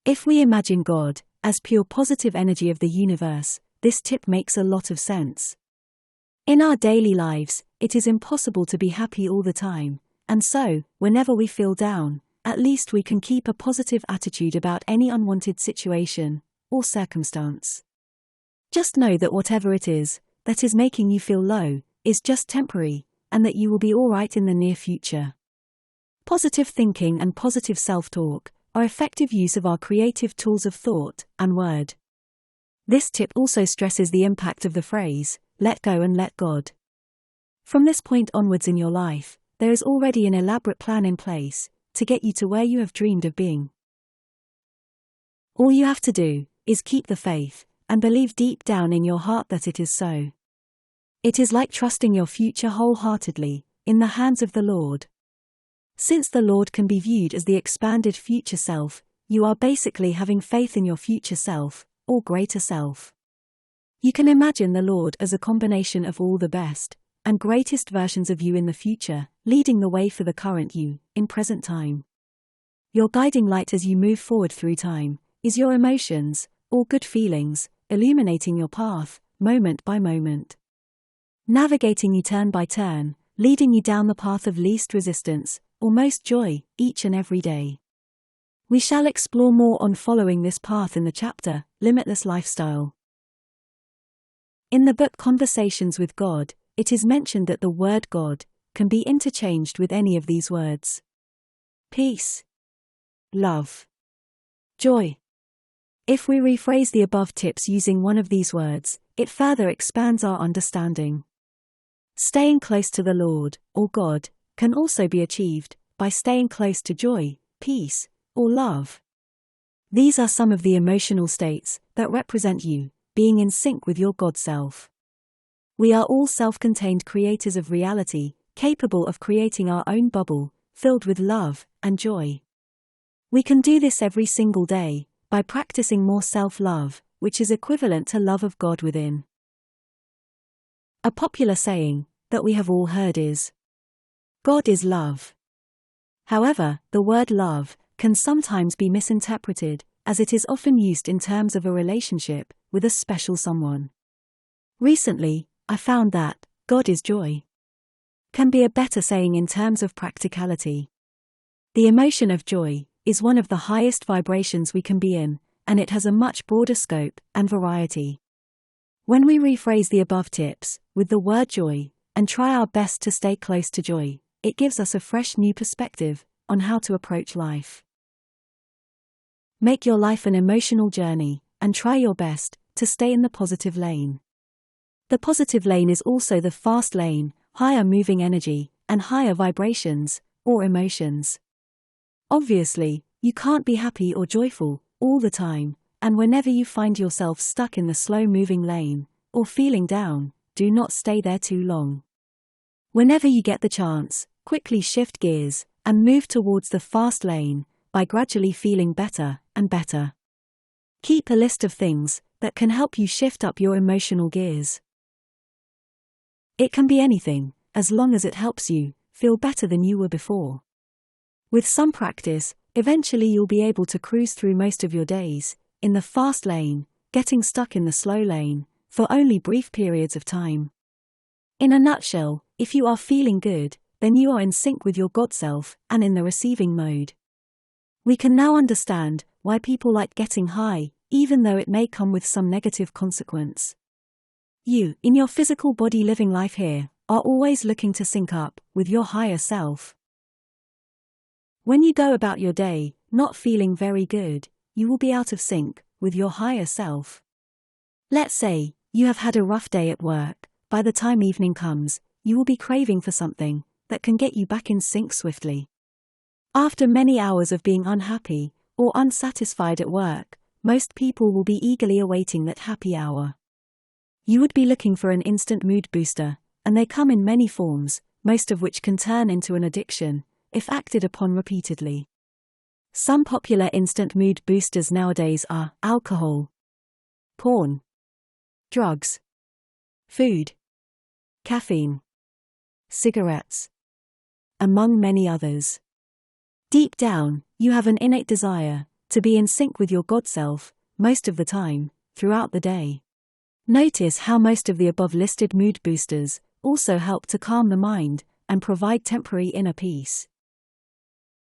If we imagine God as pure positive energy of the universe, this tip makes a lot of sense. In our daily lives, it is impossible to be happy all the time, and so, whenever we feel down, at least we can keep a positive attitude about any unwanted situation or circumstance. Just know that whatever it is that is making you feel low is just temporary, and that you will be alright in the near future. Positive thinking and positive self-talk are effective use of our creative tools of thought and word. This tip also stresses the impact of the phrase, let go and let God. From this point onwards in your life, there is already an elaborate plan in place to get you to where you have dreamed of being. All you have to do is keep the faith and believe deep down in your heart that it is so. It is like trusting your future wholeheartedly in the hands of the Lord. Since the Lord can be viewed as the expanded future self, you are basically having faith in your future self, or greater self. You can imagine the Lord as a combination of all the best and greatest versions of you in the future, leading the way for the current you, in present time. Your guiding light as you move forward through time is your emotions, or good feelings, illuminating your path, moment by moment. Navigating you turn by turn, leading you down the path of least resistance, or most joy, each and every day. We shall explore more on following this path in the chapter, Limitless Lifestyle. In the book Conversations with God, it is mentioned that the word God can be interchanged with any of these words. Peace, love, joy. If we rephrase the above tips using one of these words, it further expands our understanding. Staying close to the Lord, or God, can also be achieved by staying close to joy, peace, or love. These are some of the emotional states that represent you being in sync with your God self. We are all self-contained creators of reality, capable of creating our own bubble, filled with love and joy. We can do this every single day by practicing more self-love, which is equivalent to love of God within. A popular saying that we have all heard is, God is love. However, the word love can sometimes be misinterpreted, as it is often used in terms of a relationship with a special someone. Recently, I found that God is joy can be a better saying in terms of practicality. The emotion of joy is one of the highest vibrations we can be in, and it has a much broader scope and variety. When we rephrase the above tips with the word joy and try our best to stay close to joy, it gives us a fresh new perspective on how to approach life. Make your life an emotional journey and try your best to stay in the positive lane. The positive lane is also the fast lane, higher moving energy, and higher vibrations, or emotions. Obviously, you can't be happy or joyful all the time, and whenever you find yourself stuck in the slow-moving lane, or feeling down, do not stay there too long. Whenever you get the chance, quickly shift gears, and move towards the fast lane, by gradually feeling better and better. Keep a list of things that can help you shift up your emotional gears. It can be anything, as long as it helps you feel better than you were before. With some practice, eventually you'll be able to cruise through most of your days in the fast lane, getting stuck in the slow lane for only brief periods of time. In a nutshell, if you are feeling good, then you are in sync with your God self and in the receiving mode. We can now understand why people like getting high, even though it may come with some negative consequence. You, in your physical body living life here, are always looking to sync up with your higher self. When you go about your day, not feeling very good, you will be out of sync with your higher self. Let's say you have had a rough day at work. By the time evening comes, you will be craving for something that can get you back in sync swiftly. After many hours of being unhappy or unsatisfied at work, most people will be eagerly awaiting that happy hour. You would be looking for an instant mood booster, and they come in many forms, most of which can turn into an addiction, if acted upon repeatedly. Some popular instant mood boosters nowadays are alcohol, porn, drugs, food, caffeine, cigarettes, among many others. Deep down, you have an innate desire to be in sync with your God self, most of the time, throughout the day. Notice how most of the above-listed mood boosters also help to calm the mind and provide temporary inner peace.